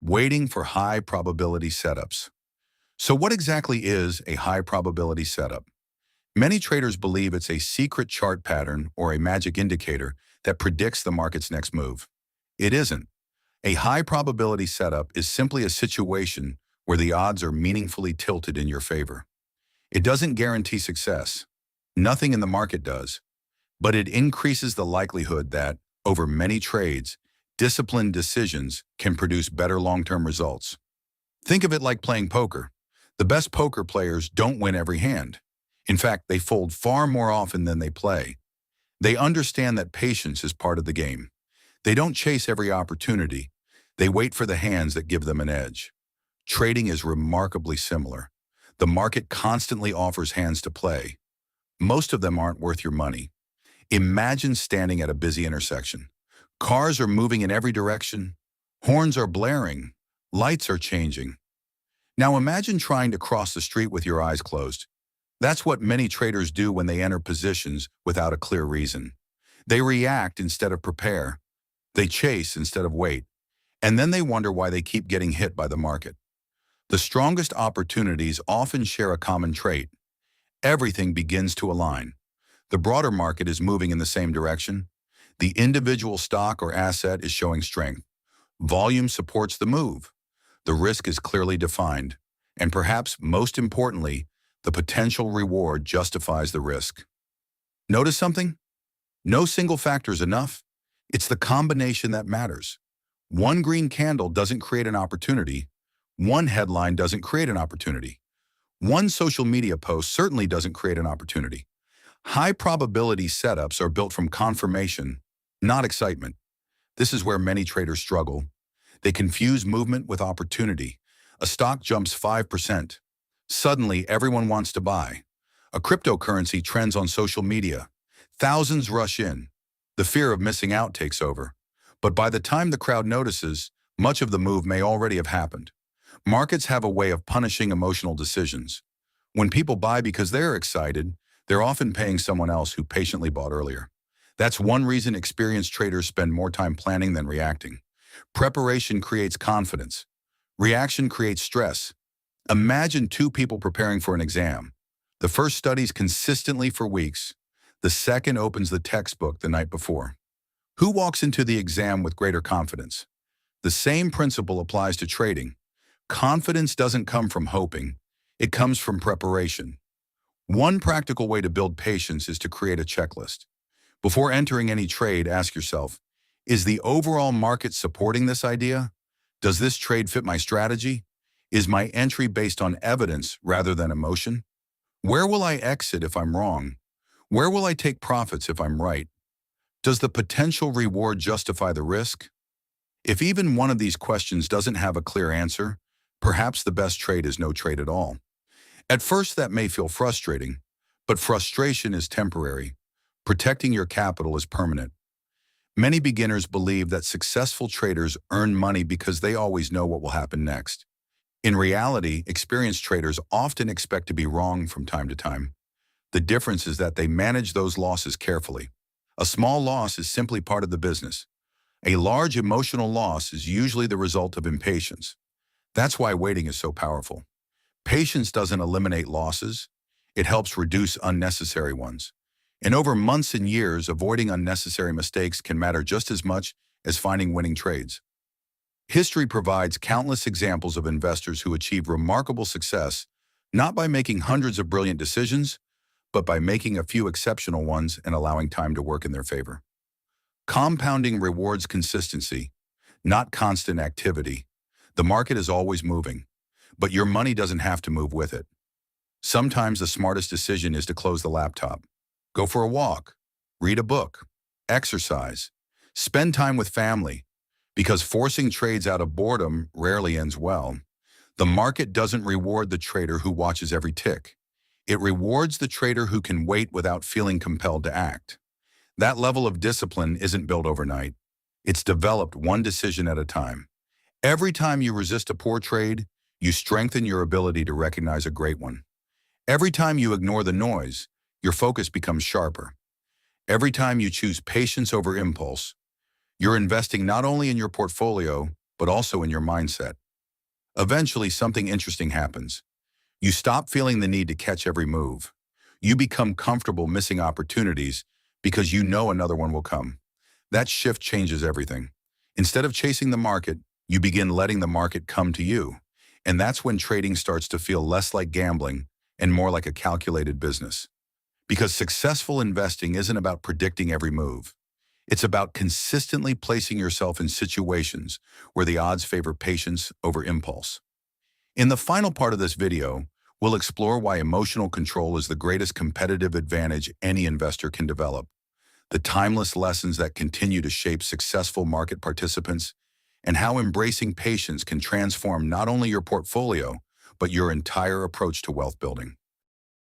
Waiting for high probability setups. So what exactly is a high probability setup? Many traders believe it's a secret chart pattern or a magic indicator that predicts the market's next move. It isn't. A high probability setup is simply a situation where the odds are meaningfully tilted in your favor. It doesn't guarantee success. Nothing in the market does. But it increases the likelihood that, over many trades, disciplined decisions can produce better long-term results. Think of it like playing poker. The best poker players don't win every hand. In fact, they fold far more often than they play. They understand that patience is part of the game. They don't chase every opportunity. They wait for the hands that give them an edge. Trading is remarkably similar. The market constantly offers hands to play. Most of them aren't worth your money. Imagine standing at a busy intersection. Cars are moving in every direction. Horns are blaring. Lights are changing. Now imagine trying to cross the street with your eyes closed. That's what many traders do when they enter positions without a clear reason. They react instead of prepare. They chase instead of wait. And then they wonder why they keep getting hit by the market. The strongest opportunities often share a common trait. Everything begins to align. The broader market is moving in the same direction. The individual stock or asset is showing strength. Volume supports the move. The risk is clearly defined. And perhaps most importantly, the potential reward justifies the risk. Notice something? No single factor is enough. It's the combination that matters. One green candle doesn't create an opportunity. One headline doesn't create an opportunity. One social media post certainly doesn't create an opportunity. High probability setups are built from confirmation, not excitement. This is where many traders struggle. They confuse movement with opportunity. A stock jumps 5%. Suddenly, everyone wants to buy. A cryptocurrency trends on social media. Thousands rush in. The fear of missing out takes over. But by the time the crowd notices, much of the move may already have happened. Markets have a way of punishing emotional decisions. When people buy because they're excited, they're often paying someone else who patiently bought earlier. That's one reason experienced traders spend more time planning than reacting. Preparation creates confidence. Reaction creates stress. Imagine two people preparing for an exam. The first studies consistently for weeks. The second opens the textbook the night before. Who walks into the exam with greater confidence? The same principle applies to trading. Confidence doesn't come from hoping. It comes from preparation. One practical way to build patience is to create a checklist. Before entering any trade, ask yourself, is the overall market supporting this idea? Does this trade fit my strategy? Is my entry based on evidence rather than emotion? Where will I exit if I'm wrong? Where will I take profits if I'm right? Does the potential reward justify the risk? If even one of these questions doesn't have a clear answer, perhaps the best trade is no trade at all. At first, that may feel frustrating, but frustration is temporary. Protecting your capital is permanent. Many beginners believe that successful traders earn money because they always know what will happen next. In reality, experienced traders often expect to be wrong from time to time. The difference is that they manage those losses carefully. A small loss is simply part of the business. A large emotional loss is usually the result of impatience. That's why waiting is so powerful. Patience doesn't eliminate losses. It helps reduce unnecessary ones. And over months and years, avoiding unnecessary mistakes can matter just as much as finding winning trades. History provides countless examples of investors who achieve remarkable success, not by making hundreds of brilliant decisions, but by making a few exceptional ones and allowing time to work in their favor. Compounding rewards consistency, not constant activity. The market is always moving, but your money doesn't have to move with it. Sometimes the smartest decision is to close the laptop. Go for a walk, read a book, exercise, spend time with family, because forcing trades out of boredom rarely ends well. The market doesn't reward the trader who watches every tick. It rewards the trader who can wait without feeling compelled to act. That level of discipline isn't built overnight. It's developed one decision at a time. Every time you resist a poor trade, you strengthen your ability to recognize a great one. Every time you ignore the noise, your focus becomes sharper. Every time you choose patience over impulse, you're investing not only in your portfolio, but also in your mindset. Eventually, something interesting happens. You stop feeling the need to catch every move. You become comfortable missing opportunities because you know another one will come. That shift changes everything. Instead of chasing the market, you begin letting the market come to you. And that's when trading starts to feel less like gambling and more like a calculated business. Because successful investing isn't about predicting every move. It's about consistently placing yourself in situations where the odds favor patience over impulse. In the final part of this video, we'll explore why emotional control is the greatest competitive advantage any investor can develop, the timeless lessons that continue to shape successful market participants, and how embracing patience can transform not only your portfolio, but your entire approach to wealth building.